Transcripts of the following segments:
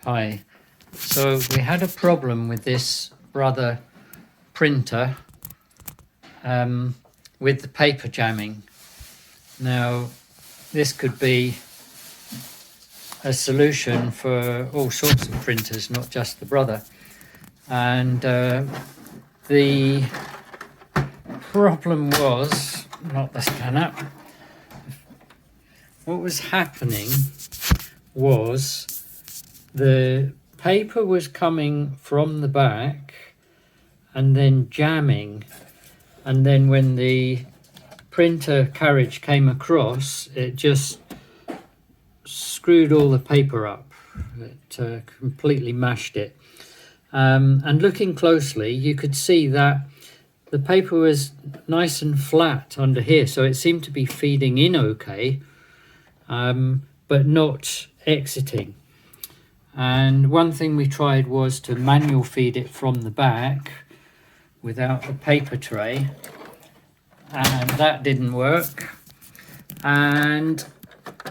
Hi. So we had a problem with this Brother printer with the paper jamming. Now this could be a solution for all sorts of printers, not just the Brother. And the problem was, not the scanner, what was happening was the paper was coming from the back and then jamming, and then when the printer carriage came across, it just screwed all the paper up. It completely mashed it. And looking closely, you could see that the paper was nice and flat under here, so it seemed to be feeding in okay, but not exiting. And one thing we tried was to manual feed it from the back without a paper tray, and that didn't work. And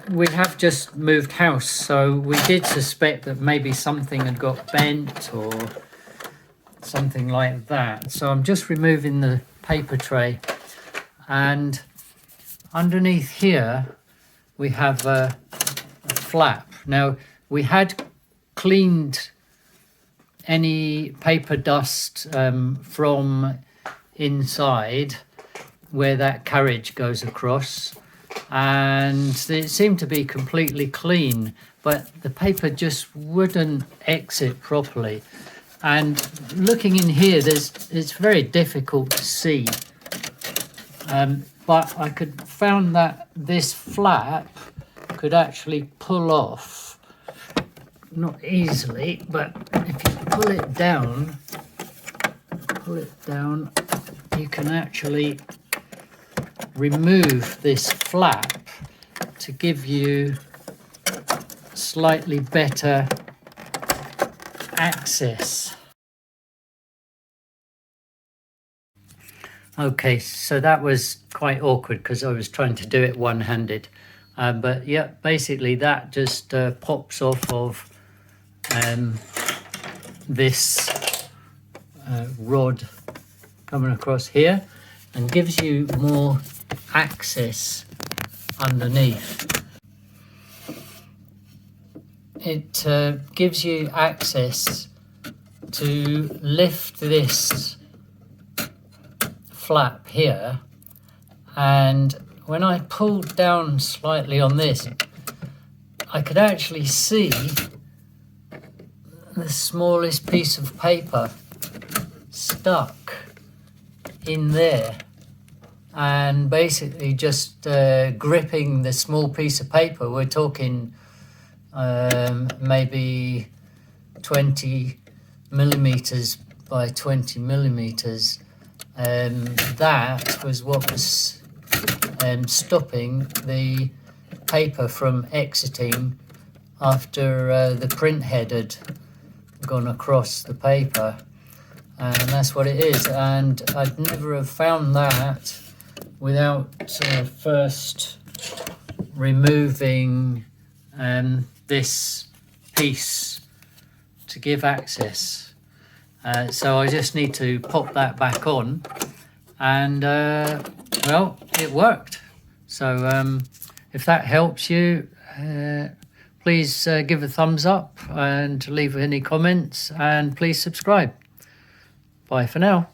we have just moved house, so we did suspect that maybe something had got bent or something like that. So I'm just removing the paper tray, and underneath here we have a flap. Now we had cleaned any paper dust from inside where that carriage goes across, and it seemed to be completely clean, but the paper just wouldn't exit properly. And looking in here, it's very difficult to see, but I found that this flap could actually pull off. Not easily, but if you pull it down, you can actually remove this flap to give you slightly better access. Okay, so that was quite awkward because I was trying to do it one-handed, but yeah, basically that just pops off of this rod coming across here and gives you more access underneath. It gives you access to lift this flap here, and when I pulled down slightly on this, I could actually see the smallest piece of paper stuck in there, and basically just gripping the small piece of paper. We're talking maybe 20 millimeters by 20 millimeters. That was what was stopping the paper from exiting after the print head had gone across the paper, and that's what it is. And I'd never have found that without first removing this piece to give access. So I just need to pop that back on, and well, it worked. So if that helps you, please give a thumbs up and leave any comments, and please subscribe. Bye for now.